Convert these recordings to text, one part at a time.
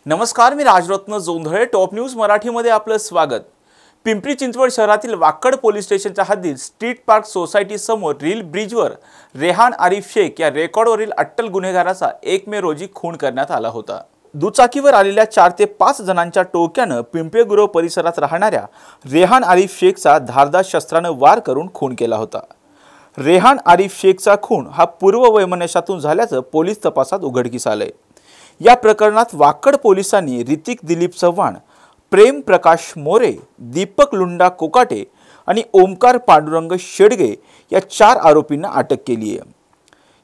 नमस्कार, मी Rajratna Jondhale. Top news मराठीमध्ये आपलं स्वागत. पिंपरी चिंचवड शहरातील वाकड पोलीस स्टेशनच्या हद्दीत स्ट्रीट पार्क सोसायटी समोर रील ब्रिजवर रेहान आरिफ शेख या रेकॉर्डवरील अट्टल गुन्हेगाराचा 1 मे रोजी खून करण्यात आला होता. दुचाकीवर आलेल्या 4 ते 5 जणांच्या टोळक्यानं पिंपळे गुरव परिसरात राहणाऱ्या रेहान आरिफ शेखचा धारदार शस्त्रानं वार करून खून केला होता. रेहान आरिफ शेखचा खून हा पूर्ववैमनस्यातून झाल्याचं पोलीस तपासात उघडकीस आलंय. या प्रकरणात वाकड पोलिसांनी ऋतिक दिलीप चव्हाण, प्रेम प्रकाश मोरे, दीपक लुंडा कोकाटे आणि ओमकार पांडुरंग शेडगे या 4 आरोपींना अटक केली आहे.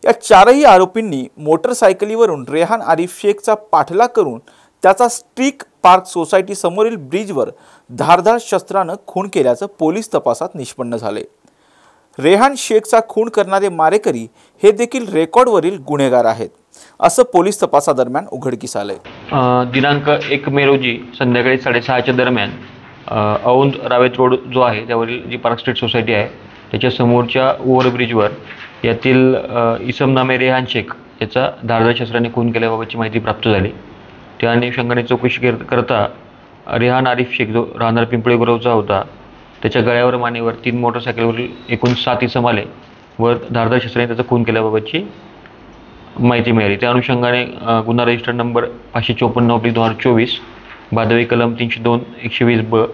या 4ही आरोपींनी मोटरसायकलीवरून रेहान आरिफ शेखचा पाठलाग करून त्याचा स्ट्रीट पार्क सोसायटी समोरील ब्रिजवर धारदार शस्त्रानं खून केल्याचं पोलीस तपासात निष्पन्न झाले. रेहान शेखचा खून करणारे मारेकरी हे देखील रेकॉर्डवरील गुन्हेगार आहेत, असं पोलीस तपासादरम्यान उघडकीस आलंय. दिनांक 1 मे रोजी संध्याकाळी 6:30च्या दरम्यान औंध रावेत रोड जो आहे त्यावरील जी पार्क स्ट्रीट सोसायटी आहे त्याच्या समोरच्या ओव्हरब्रिजवर यातील इसम नामे रेहान शेख याचा धारदार शस्त्राने खून केल्याबाबतची माहिती प्राप्त झाली. त्या अनुषंगाने चौकशी करता रेहान आरिफ शेख जो राहणार पिंपळे गुरवचा होता त्याच्या गळ्यावर मानेवर 3 मोटरसायकलवरील एकूण 7 इसम आले व धारदार शस्त्राने त्याचा खून केल्याबाबतची माहिती मिळाली. त्या अनुषंगाने गुन्हा रजिस्टर नंबर 554/2024, भादवी कलम 302, 120B,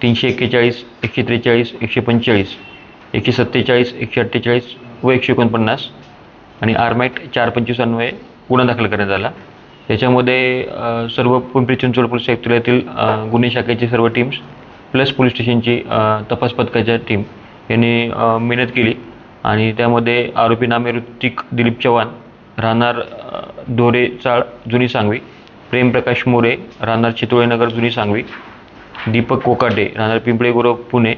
341, 143, 145, 147, 148 व 149 आणि आरमॅट 425 अन्वये गुन्हा दाखल करण्यात आला. याच्यामध्ये सर्व पिंपरी चिंचवड पोलीस आयुक्तालयातील गुन्हे शाखेची सर्व टीम्स प्लस पोलीस स्टेशनची तपास पथकाच्या टीम यांनी मेहनत केली आणि त्यामध्ये आरोपी नामे ऋतिक दिलीप चव्हाण राहणार दोरे चाळ जुनी सांगवी, प्रेम प्रकाश मोरे राहणार चितोळेनगर जुनी सांगवी, दीपक कोकाटे राहणार पिंपळे गुरव पुणे,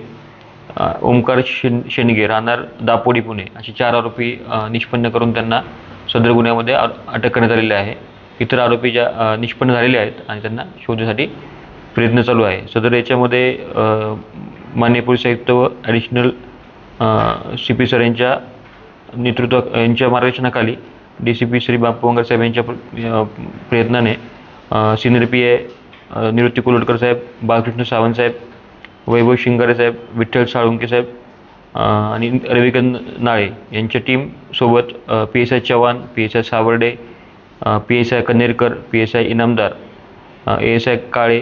ओमकार शेंडगे राहणार दापोडी पुणे असे 4 आरोपी निष्पन्न करून त्यांना सदर गुन्ह्यामध्ये अटक करण्यात आलेली आहे. इतर आरोपी ज्या निष्पन्न झालेले आहेत आणि त्यांना शोधण्यासाठी प्रयत्न चालू आहे. सदर याच्यामध्ये माननीय पोलीस आयुक्त व ॲडिशनल CP सर यांच्या यांच्या मार्गदर्शनाखाली DCP श्री बापू वंगर साहेब यांच्या प्रयत्नाने सिनियर PI निवृत्ती कुलोडकर साहेब, बाळकृष्ण सावंत साहेब, वैभव शिंगारे साहेब, विठ्ठल साळुंके साहेब आणि रविकांत नाळे यांच्या टीमसोबत PSI Chavan, PSI Savarde, PSI Kannerkar, PSI Inamdar, ASI Kale,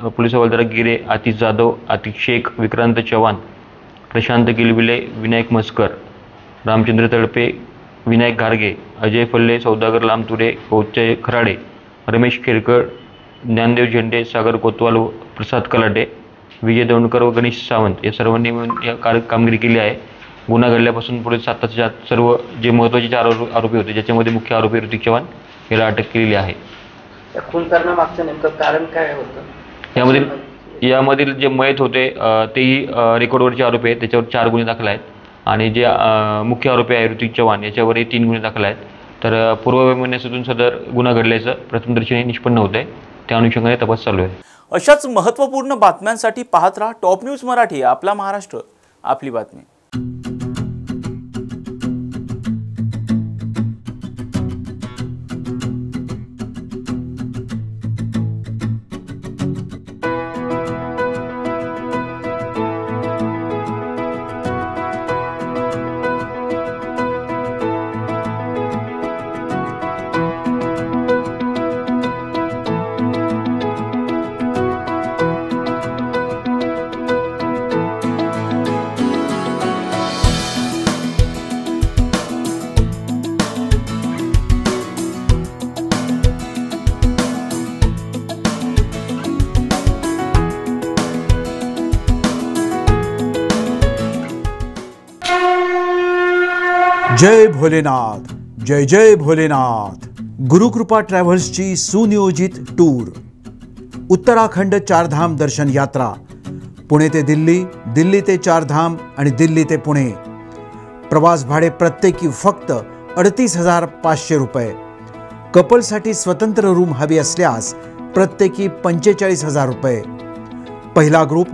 police हवालदार गिरे, आतिश जाधव, आतिश शेख, विक्रांत चव्हाण, प्रशांत गिलबिले, विनायक मस्कर, रामचंद्र तळपे, विनायक घारगे, अजय फल्ले, सौदागर लामतुरे, कौचय खराडे, रमेश खेरकर, ज्ञानदेव झेंडे, सागर कोतवाल, प्रसाद कलाटे, विजय दौंडकर व गणेश सावंत या सर्वांनी मिळून या कामगिरी केली आहे. गुन्हा घडल्यापासून पुढे 7 सर्व जे महत्त्वाचे 4 आरोपी होते ज्याच्यामध्ये मुख्य आरोपी ऋतिक चव्हाण याला अटक केलेली आहे. खून करण्यामागचं नेमकं कारण काय होतं? यामधील जे मयत होते तेही रेकॉर्डवरचे आरोपी आहेत, त्याच्यावर 4 गुन्हे दाखल आहेत आणि जे मुख्य आरोपी आहे ऋतिक चव्हाण याच्यावरही 3 गुन्हे दाखल आहेत. तर पूर्ववैमनस्यातून सदर गुन्हा घडल्याचं प्रथमदर्शनी निष्पन्न होत आहे. त्या अनुषंगाने तपास चालू आहे. अशाच महत्त्वपूर्ण बातम्यांसाठी पाहत राहा टॉप न्यूज मराठी. आपला महाराष्ट्र, आपली बातमी. जय भोलेनाथ, जय जय भोलेनाथ. गुरुकृपा ट्रॅव्हल्सची सुनियोजित टूर. उत्तराखंड 4 धाम दर्शन यात्रा. पुणे ते दिल्ली, दिल्ली ते 4 धाम आणि दिल्ली ते पुणे. प्रवास भाडे प्रत्येकी फक्त 38,500 रुपये. कपलसाठी स्वतंत्र रूम हवी असल्यास प्रत्येकी 45,000 रुपये. पहिला ग्रुप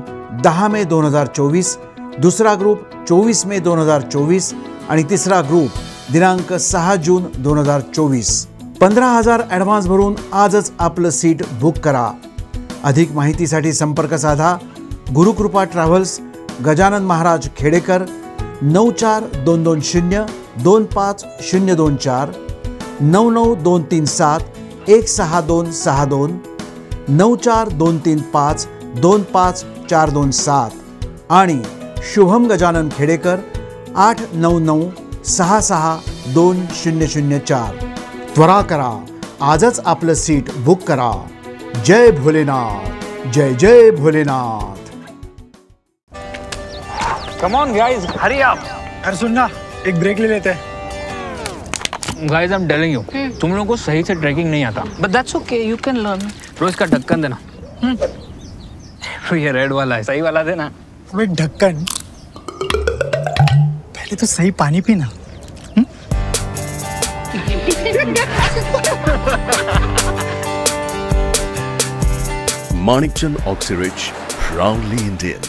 10 मे 2024, दुसरा ग्रुप 24 मे 2024 आणि तिसरा ग्रुप दिनांक 6 जून 2024. 15,000 ॲडव्हान्स भरून आजच आपलं सीट बुक करा. अधिक माहितीसाठी संपर्क साधा. गुरुकृपा ट्रॅव्हल्स, गजानन महाराज खेडेकर, 9422025024, 9923716262, 9423525427 आणि शुभम गजानन खेडेकर 8996620004. त्वरा करा, आजच आपलं सीट बुक करा. जय भोलेनाथ, जय जय Bholenath. Come on guys, hurry up. यार सुन ना, एक ब्रेक ले लेते हैं. Guys, I'm telling you, तुम लोगों को सही से ट्रैकिंग नहीं आता. But that's okay, you can learn. रोज का ढक्कन देना. ये रेड वाला है, सही वाला देना. अबे ढक्कन, पहले तो सही पानी पीना. Manikchand Oxyrich, proudly Indian.